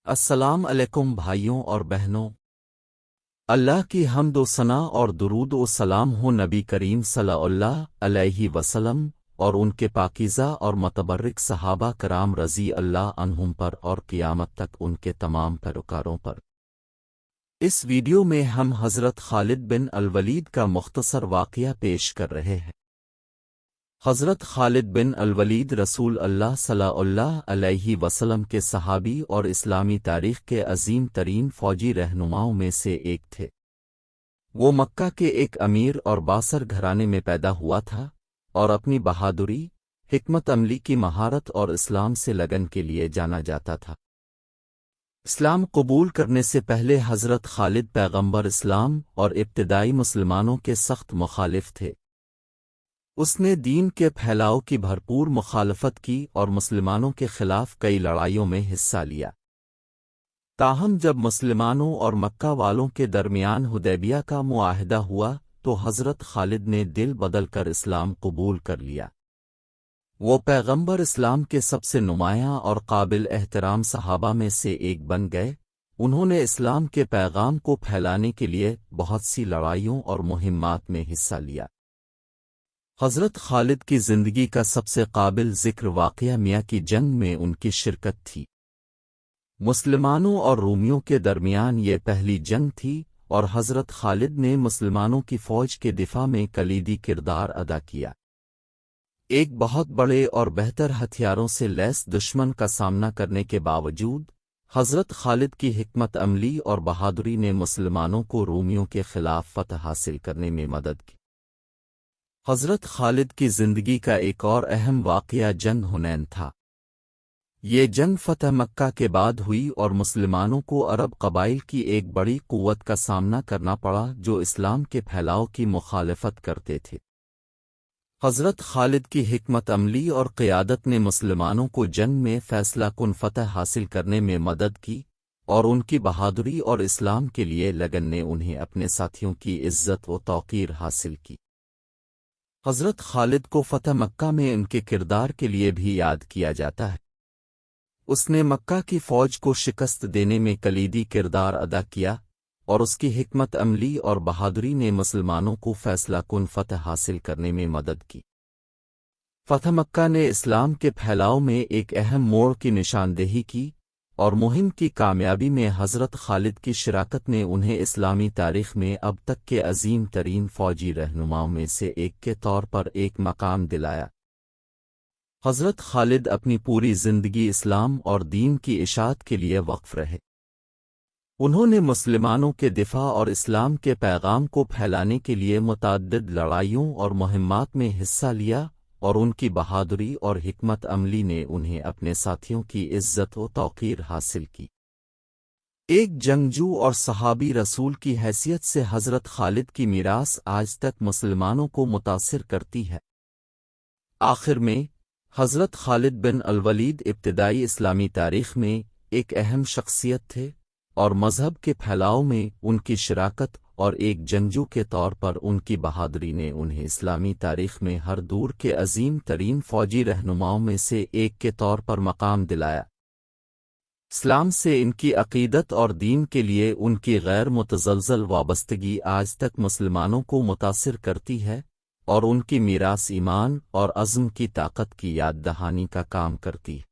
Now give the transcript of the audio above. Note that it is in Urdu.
السلام علیکم بھائیوں اور بہنوں۔ اللہ کی حمد و ثنا اور درود و سلام ہو نبی کریم صلی اللہ علیہ وسلم اور ان کے پاکیزہ اور متبرک صحابہ کرام رضی اللہ عنہم پر اور قیامت تک ان کے تمام پیروکاروں پر۔ اس ویڈیو میں ہم حضرت خالد بن الولید کا مختصر واقعہ پیش کر رہے ہیں۔ حضرت خالد بن الولید رسول اللہ صلی اللہ علیہ وسلم کے صحابی اور اسلامی تاریخ کے عظیم ترین فوجی رہنماؤں میں سے ایک تھے۔ وہ مکہ کے ایک امیر اور باثر گھرانے میں پیدا ہوا تھا اور اپنی بہادری، حکمت عملی کی مہارت اور اسلام سے لگن کے لیے جانا جاتا تھا۔ اسلام قبول کرنے سے پہلے حضرت خالد پیغمبر اسلام اور ابتدائی مسلمانوں کے سخت مخالف تھے۔ اس نے دین کے پھیلاؤ کی بھرپور مخالفت کی اور مسلمانوں کے خلاف کئی لڑائیوں میں حصہ لیا۔ تاہم جب مسلمانوں اور مکہ والوں کے درمیان حدیبیہ کا معاہدہ ہوا تو حضرت خالد نے دل بدل کر اسلام قبول کر لیا۔ وہ پیغمبر اسلام کے سب سے نمایاں اور قابل احترام صحابہ میں سے ایک بن گئے۔ انہوں نے اسلام کے پیغام کو پھیلانے کے لیے بہت سی لڑائیوں اور مہمات میں حصہ لیا۔ حضرت خالد کی زندگی کا سب سے قابل ذکر واقعہ میاں کی جنگ میں ان کی شرکت تھی۔ مسلمانوں اور رومیوں کے درمیان یہ پہلی جنگ تھی اور حضرت خالد نے مسلمانوں کی فوج کے دفاع میں کلیدی کردار ادا کیا۔ ایک بہت بڑے اور بہتر ہتھیاروں سے لیس دشمن کا سامنا کرنے کے باوجود حضرت خالد کی حکمت عملی اور بہادری نے مسلمانوں کو رومیوں کے خلاف فتح حاصل کرنے میں مدد کی۔ حضرت خالد کی زندگی کا ایک اور اہم واقعہ جنگ حنین تھا۔ یہ جنگ فتح مکہ کے بعد ہوئی اور مسلمانوں کو عرب قبائل کی ایک بڑی قوت کا سامنا کرنا پڑا جو اسلام کے پھیلاؤ کی مخالفت کرتے تھے۔ حضرت خالد کی حکمت عملی اور قیادت نے مسلمانوں کو جنگ میں فیصلہ کن فتح حاصل کرنے میں مدد کی اور ان کی بہادری اور اسلام کے لیے لگن نے انہیں اپنے ساتھیوں کی عزت و توقیر حاصل کی۔ حضرت خالد کو فتح مکہ میں ان کے کردار کے لیے بھی یاد کیا جاتا ہے۔ اس نے مکہ کی فوج کو شکست دینے میں کلیدی کردار ادا کیا اور اس کی حکمت عملی اور بہادری نے مسلمانوں کو فیصلہ کن فتح حاصل کرنے میں مدد کی۔ فتح مکہ نے اسلام کے پھیلاؤ میں ایک اہم موڑ کی نشاندہی کی اور مہم کی کامیابی میں حضرت خالد کی شراکت نے انہیں اسلامی تاریخ میں اب تک کے عظیم ترین فوجی رہنماؤں میں سے ایک کے طور پر ایک مقام دلایا۔ حضرت خالد اپنی پوری زندگی اسلام اور دین کی اشاعت کے لیے وقف رہے۔ انہوں نے مسلمانوں کے دفاع اور اسلام کے پیغام کو پھیلانے کے لیے متعدد لڑائیوں اور مہمات میں حصہ لیا اور ان کی بہادری اور حکمت عملی نے انہیں اپنے ساتھیوں کی عزت و توقیر حاصل کی۔ ایک جنگجو اور صحابی رسول کی حیثیت سے حضرت خالد کی میراث آج تک مسلمانوں کو متاثر کرتی ہے۔ آخر میں حضرت خالد بن الولید ابتدائی اسلامی تاریخ میں ایک اہم شخصیت تھے اور مذہب کے پھیلاؤ میں ان کی شراکت اور ایک جنگجو کے طور پر ان کی بہادری نے انہیں اسلامی تاریخ میں ہر دور کے عظیم ترین فوجی رہنماؤں میں سے ایک کے طور پر مقام دلایا۔ اسلام سے ان کی عقیدت اور دین کے لیے ان کی غیر متزلزل وابستگی آج تک مسلمانوں کو متاثر کرتی ہے اور ان کی میراث ایمان اور عزم کی طاقت کی یاد دہانی کا کام کرتی ہے۔